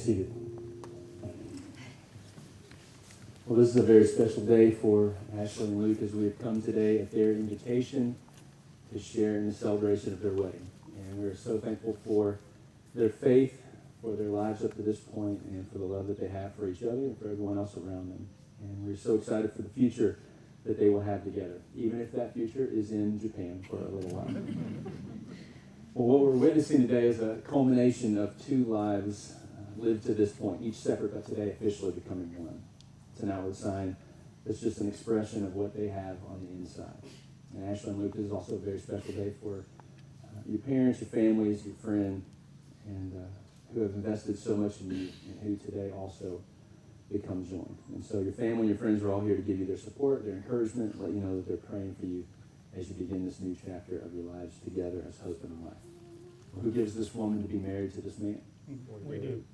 seated. Well, this is a very special day for Ashley and Luke as we have come today at their invitation to share in the celebration of their wedding. And we're so thankful for their faith, for their lives up to this point, and for the love that they have for each other and for everyone else around them. And we're so excited for the future that they will have together, even if that future is in Japan for a little while. Well, what we're witnessing today is a culmination of two lives lived to this point, each separate but today officially becoming one. It's an outward sign that's just an expression of what they have on the inside. And Ashley and Luke, this is also a very special day for your parents, your families, your friend, and who have invested so much in you and who today also become joined. And so your family and your friends are all here to give you their support, their encouragement, let you know that they're praying for you as you begin this new chapter of your lives together as husband and wife. Well, who gives this woman to be married to this man? We do.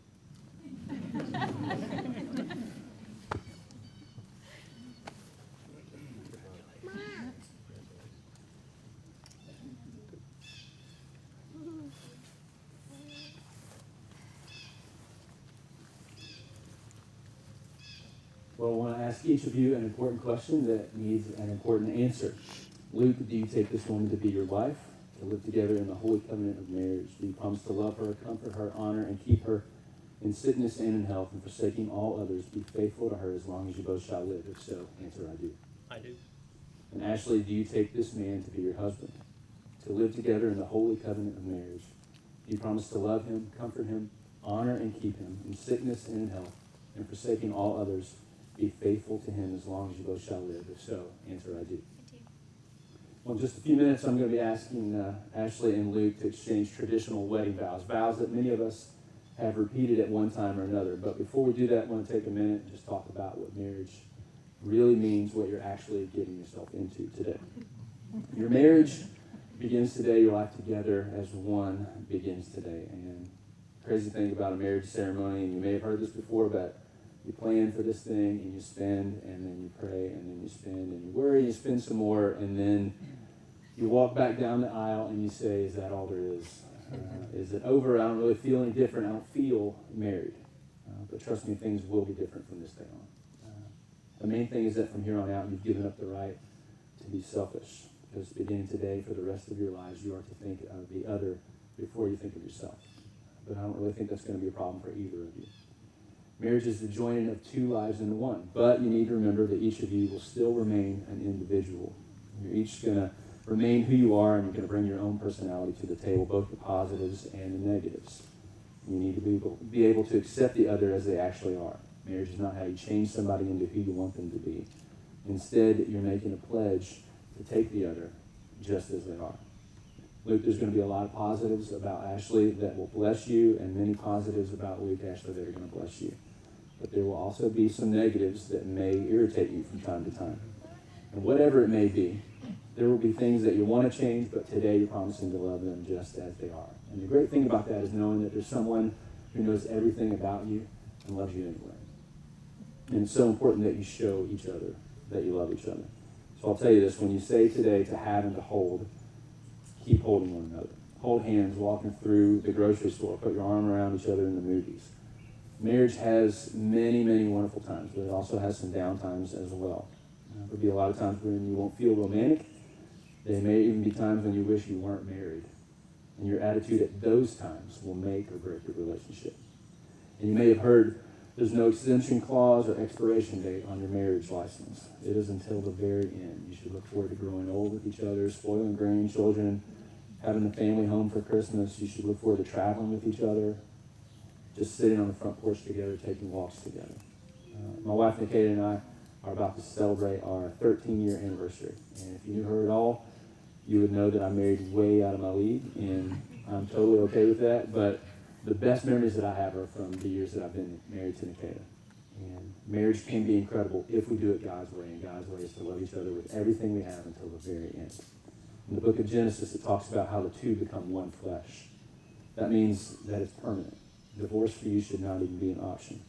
Well, I want to ask each of you an important question that needs an important answer. Luke, do you take this woman to be your wife, to live together in the holy covenant of marriage? Do you promise to love her, comfort her, honor, and keep her in sickness and in health, and forsaking all others, be faithful to her as long as you both shall live? If so, answer, I do. I do. And Ashley, do you take this man to be your husband, to live together in the holy covenant of marriage? Do you promise to love him, comfort him, honor, and keep him in sickness and in health, and forsaking all others, be faithful to him as long as you both shall live? If so, answer, I do. Well, in just a few minutes, I'm going to be asking Ashley and Luke to exchange traditional wedding vows, vows that many of us have repeated at one time or another. But before we do that, I want to take a minute and just talk about what marriage really means, what you're actually getting yourself into today. Your marriage begins today. Your life together as one begins today. And the crazy thing about a marriage ceremony, and you may have heard this before, but you plan for this thing, and you spend, and then you pray, and then you spend, and you worry, and you spend some more, and then you walk back down the aisle, and you say, is that all there is? Is it over? I don't really feel any different. I don't feel married. But trust me, things will be different from this day on. The main thing is that from here on out, you've given up the right to be selfish. Because beginning today, for the rest of your lives, you are to think of the other before you think of yourself. But I don't really think that's going to be a problem for either of you. Marriage is the joining of two lives into one. But you need to remember that each of you will still remain an individual. You're each going to remain who you are, and you're going to bring your own personality to the table, both the positives and the negatives. You need to be able to accept the other as they actually are. Marriage is not how you change somebody into who you want them to be. Instead, you're making a pledge to take the other just as they are. Luke, there's going to be a lot of positives about Ashley that will bless you, and many positives about Luke, Ashley, that are going to bless you. But there will also be some negatives that may irritate you from time to time. And whatever it may be, there will be things that you want to change, but today you're promising to love them just as they are. And the great thing about that is knowing that there's someone who knows everything about you and loves you anyway. And it's so important that you show each other that you love each other. So I'll tell you this, when you say today to have and to hold, keep holding one another. Hold hands walking through the grocery store. Put your arm around each other in the movies. Marriage has many, many wonderful times, but it also has some down times as well. There'll be a lot of times when you won't feel romantic. There may even be times when you wish you weren't married. And your attitude at those times will make or break your relationship. And you may have heard there's no extension clause or expiration date on your marriage license. It is until the very end. You should look forward to growing old with each other, spoiling grandchildren, having the family home for Christmas. You should look forward to traveling with each other, just sitting on the front porch together, taking walks together. My wife, Nikita, and I are about to celebrate our 13-year anniversary. And if you knew her at all, you would know that I married way out of my league, and I'm totally okay with that. But the best memories that I have are from the years that I've been married to Nikita. And marriage can be incredible if we do it God's way, and God's way is to love each other with everything we have until the very end. In the book of Genesis, it talks about how the two become one flesh. That means that it's permanent. Divorce for you should not even be an option.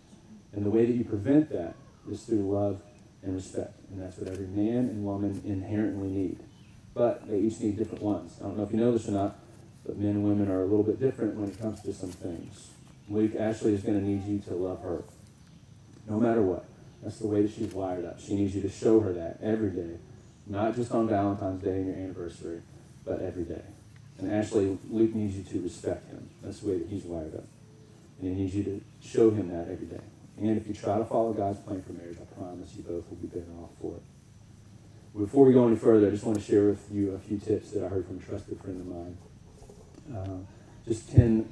And the way that you prevent that is through love and respect. And that's what every man and woman inherently need. But they each need different ones. I don't know if you know this or not, but men and women are a little bit different when it comes to some things. Luke, Ashley is going to need you to love her, no matter what. That's the way that she's wired up. She needs you to show her that every day, not just on Valentine's Day and your anniversary, but every day. And Ashley, Luke needs you to respect him. That's the way that he's wired up. And he needs you to show him that every day. And if you try to follow God's plan for marriage, I promise you both will be better off for it. Before we go any further, I just want to share with you a few tips that I heard from a trusted friend of mine. Just 10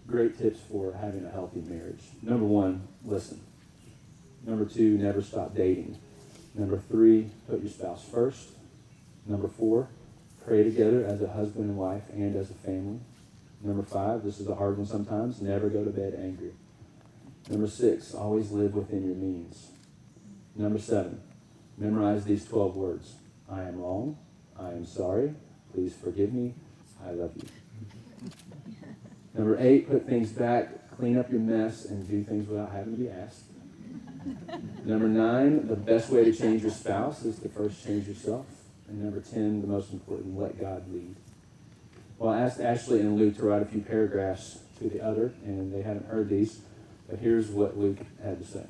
great tips for having a healthy marriage. Number 1, listen. Number 2, never stop dating. Number 3, put your spouse first. Number 4, pray together as a husband and wife and as a family. Number 5, this is a hard one sometimes, never go to bed angry. Number 6, always live within your means. Number 7, memorize these 12 words. I am wrong. I am sorry. Please forgive me. I love you. Number 8, put things back, clean up your mess, and do things without having to be asked. Number 9, the best way to change your spouse is to first change yourself. And number 10, the most important, let God lead. Well, I asked Ashley and Luke to write a few paragraphs to the other, and they haven't heard these, but here's what Luke had to say.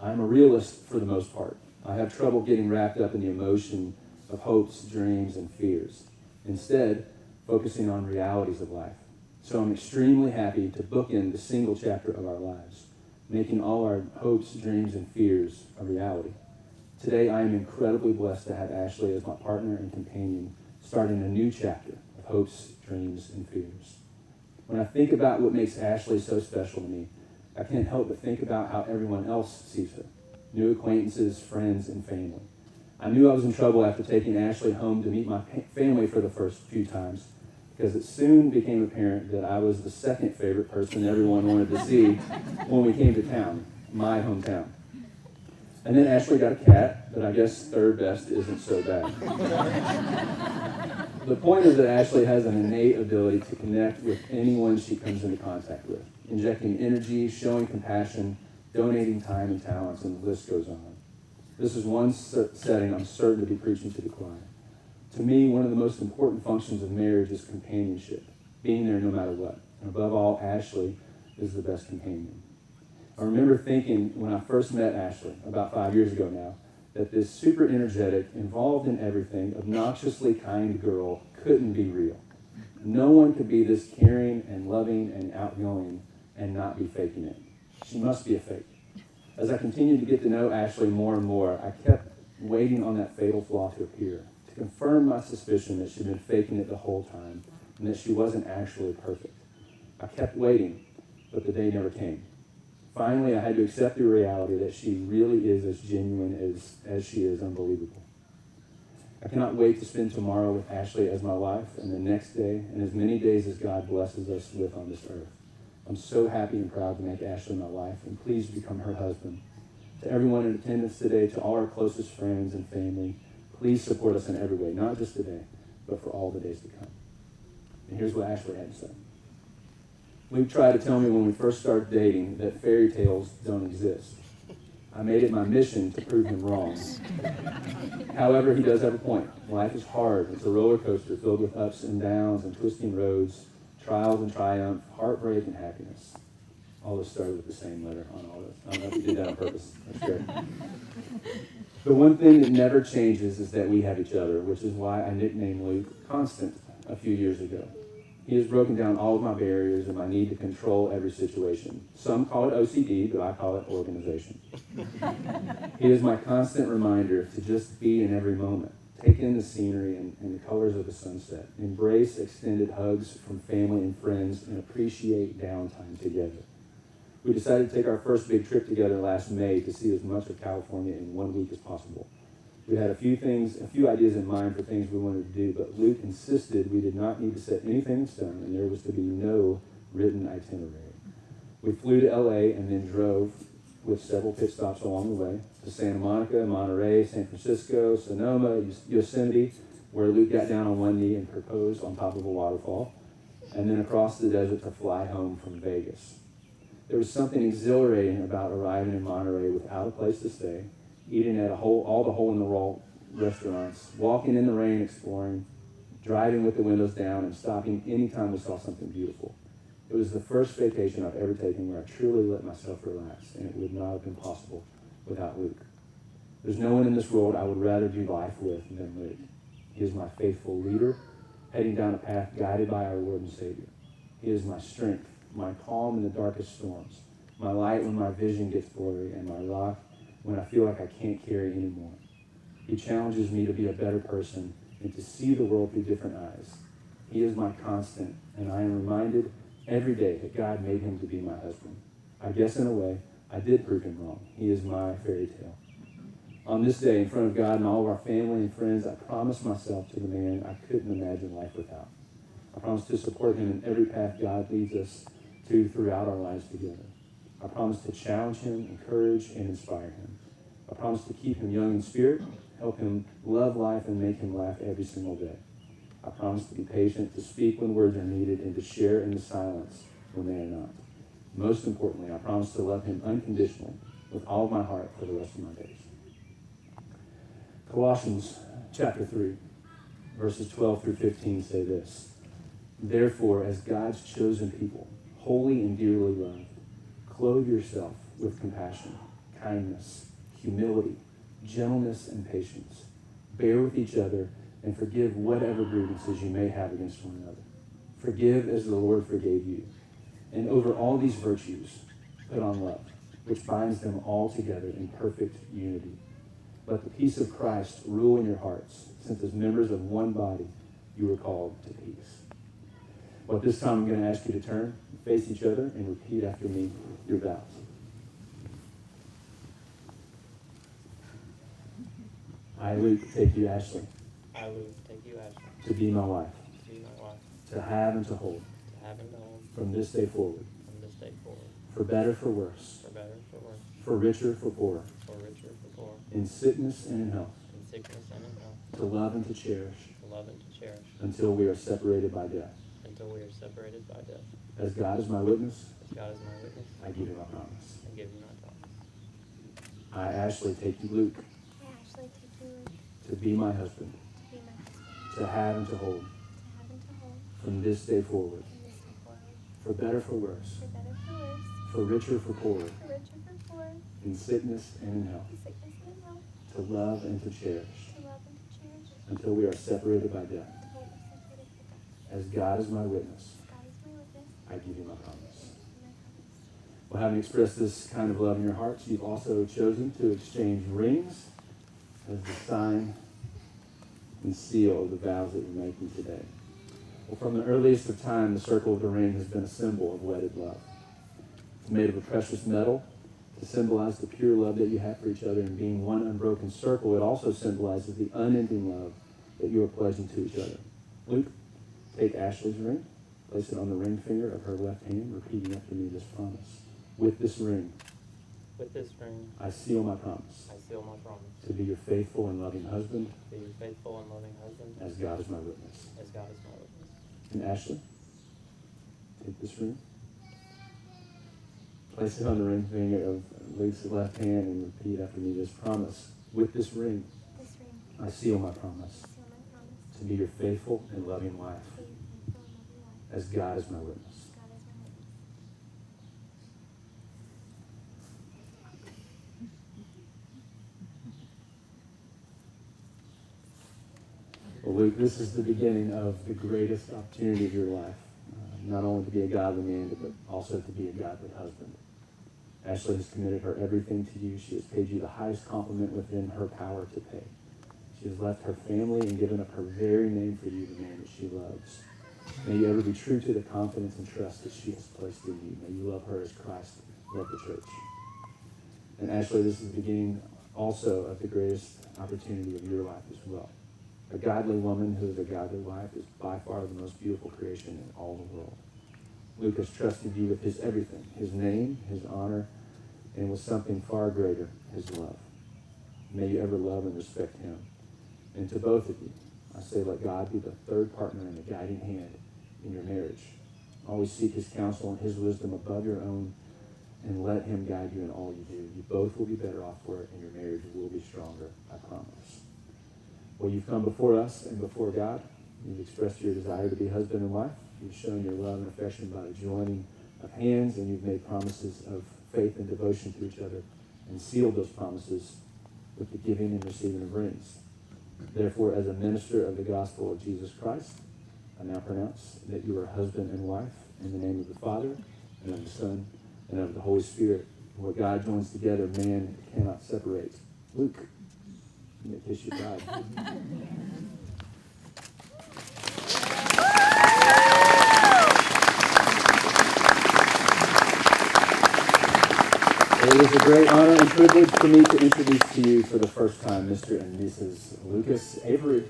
I'm a realist for the most part. I have trouble getting wrapped up in the emotion of hopes, dreams, and fears. Instead, focusing on realities of life. So I'm extremely happy to bookend the single chapter of our lives, making all our hopes, dreams, and fears a reality. Today, I am incredibly blessed to have Ashley as my partner and companion, starting a new chapter of hopes, dreams, and fears. When I think about what makes Ashley so special to me, I can't help but think about how everyone else sees her, new acquaintances, friends, and family. I knew I was in trouble after taking Ashley home to meet my family for the first few times, because it soon became apparent that I was the second favorite person everyone wanted to see when we came to town, my hometown. And then Ashley got a cat, but I guess third best isn't so bad. The point is that Ashley has an innate ability to connect with anyone she comes into contact with, injecting energy, showing compassion, donating time and talents, and the list goes on. This is one setting I'm certain to be preaching to the choir. To me, one of the most important functions of marriage is companionship, being there no matter what. And above all, Ashley is the best companion. I remember thinking when I first met Ashley, about 5 years ago now, that this super energetic, involved in everything, obnoxiously kind girl couldn't be real. No one could be this caring and loving and outgoing and not be faking it. She must be a fake. As I continued to get to know Ashley more and more, I kept waiting on that fatal flaw to appear, to confirm my suspicion that she'd been faking it the whole time and that she wasn't actually perfect. I kept waiting, but the day never came. Finally, I had to accept the reality that she really is as genuine as she is unbelievable. I cannot wait to spend tomorrow with Ashley as my wife, and the next day, and as many days as God blesses us with on this earth. I'm so happy and proud to make Ashley my wife, and please become her husband. To everyone in attendance today, to all our closest friends and family, please support us in every way, not just today, but for all the days to come. And here's what Ashley had to say. Luke tried to tell me when we first started dating that fairy tales don't exist. I made it my mission to prove him wrong. However, he does have a point. Life is hard. It's a roller coaster filled with ups and downs and twisting roads, trials and triumph, heartbreak and happiness. All this started with the same letter on all this. I don't know if you did that on purpose. That's great. The one thing that never changes is that we have each other, which is why I nicknamed Luke Constant a few years ago. He has broken down all of my barriers and my need to control every situation. Some call it OCD, but I call it organization. He is my constant reminder to just be in every moment. Take in the scenery and the colors of the sunset. Embrace extended hugs from family and friends and appreciate downtime together. We decided to take our first big trip together last May to see as much of California in 1 week as possible. We had a few ideas in mind for things we wanted to do, but Luke insisted we did not need to set anything in stone, and there was to be no written itinerary. We flew to LA and then drove, with several pit stops along the way, to Santa Monica, Monterey, San Francisco, Sonoma, Yosemite, where Luke got down on one knee and proposed on top of a waterfall, and then across the desert to fly home from Vegas. There was something exhilarating about arriving in Monterey without a place to stay, eating at all the hole-in-the-wall restaurants, walking in the rain exploring, driving with the windows down, and stopping anytime we saw something beautiful. It was the first vacation I've ever taken where I truly let myself relax, and it would not have been possible without Luke. There's no one in this world I would rather do life with than Luke. He is my faithful leader, heading down a path guided by our Lord and Savior. He is my strength, my calm in the darkest storms, my light when my vision gets blurry, and my rock when I feel like I can't carry anymore. He challenges me to be a better person and to see the world through different eyes. He is my constant, and I am reminded every day that God made him to be my husband. I guess in a way, I did prove him wrong. He is my fairy tale. On this day, in front of God and all of our family and friends, I promised myself to the man I couldn't imagine life without. I promised to support him in every path God leads us to throughout our lives together. I promised to challenge him, encourage, and inspire him. I promised to keep him young in spirit, help him love life, and make him laugh every single day. I promise to be patient, to speak when words are needed, and to share in the silence when they are not. Most importantly, I promise to love him unconditionally with all of my heart for the rest of my days. Colossians chapter 3, verses 12 through 15 say this: Therefore, as God's chosen people, holy and dearly loved, clothe yourself with compassion, kindness, humility, gentleness, and patience. Bear with each other and forgive whatever grievances you may have against one another. Forgive as the Lord forgave you. And over all these virtues, put on love, which binds them all together in perfect unity. Let the peace of Christ rule in your hearts, since as members of one body, you were called to peace. Well, at this time, I'm going to ask you to turn, face each other, and repeat after me your vows. I, Luke, take you, Ashley, I, Luke, take you, Ashley, to be my wife, to be my wife, to have and to hold, to have and to hold from this day forward, from this day forward, for better, for worse, for better, for worse, for richer, for poorer, for richer, for poor, in sickness and in health, in sickness and in health, to love and to cherish, to love and to cherish, until we are separated by death. until we are separated by death. As God is my witness, As God is my witness, I give you my promise. I give you my promise. I, Ashley, take you, Luke, I actually take you, Luke, to be my husband, to be my husband, to have and to hold, to have and to hold from this day forward, from this day forward, for better, for worse, for better, for worse, for richer, for poorer, for richer, for poor, in sickness and in health, in sickness and in health, to love and to cherish, to love and to cherish, until we are separated by death. until we are separated by death. As God is my witness, God is my witness, I give you my promise. and my promise. Well, having expressed this kind of love in your hearts, you've also chosen to exchange rings as the sign and seal of the vows that you're making today. Well, from the earliest of time, the circle of the ring has been a symbol of wedded love. It's made of a precious metal to symbolize the pure love that you have for each other, and being one unbroken circle, it also symbolizes the unending love that you are pledging to each other. Luke, take Ashley's ring, place it on the ring finger of her left hand, repeating after me this promise. With this ring, With this ring, I seal my promise I seal my promise to be your faithful and loving husband, to be your faithful and loving husband, as God is my witness. as God is my witness. And Ashley, take this ring, place it on the ring finger of Luke's left hand, and repeat after me this promise. With this ring, This ring, I seal my promise I seal my promise, to be your faithful and loving wife, to be your faithful and loving wife, as God is my witness. God is my witness. Well, Luke, this is the beginning of the greatest opportunity of your life. Not only to be a godly man, but also to be a godly husband. Ashley has committed her everything to you. She has paid you the highest compliment within her power to pay. She has left her family and given up her very name for you, the man that she loves. May you ever be true to the confidence and trust that she has placed in you. May you love her as Christ loved the church. And Ashley, this is the beginning also of the greatest opportunity of your life as well. A godly woman who is a godly wife is by far the most beautiful creation in all the world. Luke has trusted you with his everything, his name, his honor, and with something far greater, his love. May you ever love and respect him. And to both of you, I say let God be the third partner and the guiding hand in your marriage. Always seek his counsel and his wisdom above your own, and let him guide you in all you do. You both will be better off for it, and your marriage will be stronger, I promise. Well, you've come before us and before God. You've expressed your desire to be husband and wife. You've shown your love and affection by the joining of hands, and you've made promises of faith and devotion to each other and sealed those promises with the giving and receiving of rings. Therefore, as a minister of the gospel of Jesus Christ, I now pronounce that you are husband and wife in the name of the Father, and of the Son, and of the Holy Spirit. What God joins together, man cannot separate. Luke, I'm going to kiss your bride. It is a great honor and privilege for me to introduce to you for the first time Mr. and Mrs. Lucas Avery.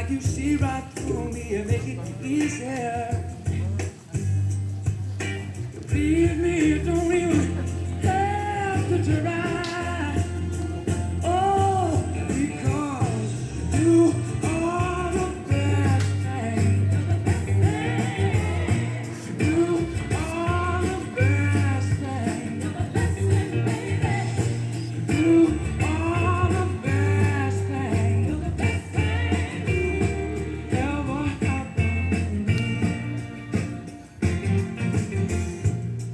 You see right through me and make it easier. Believe me, you don't even have to try. Oh, because you are the best thing. You are the best thing. You are the best thing.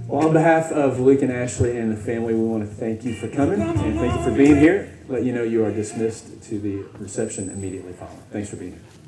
Well, on behalf of Luke and Ashley and the family, we want to thank you for coming and thank you for being here. Let you know you are dismissed to the reception immediately following. Thanks for being here.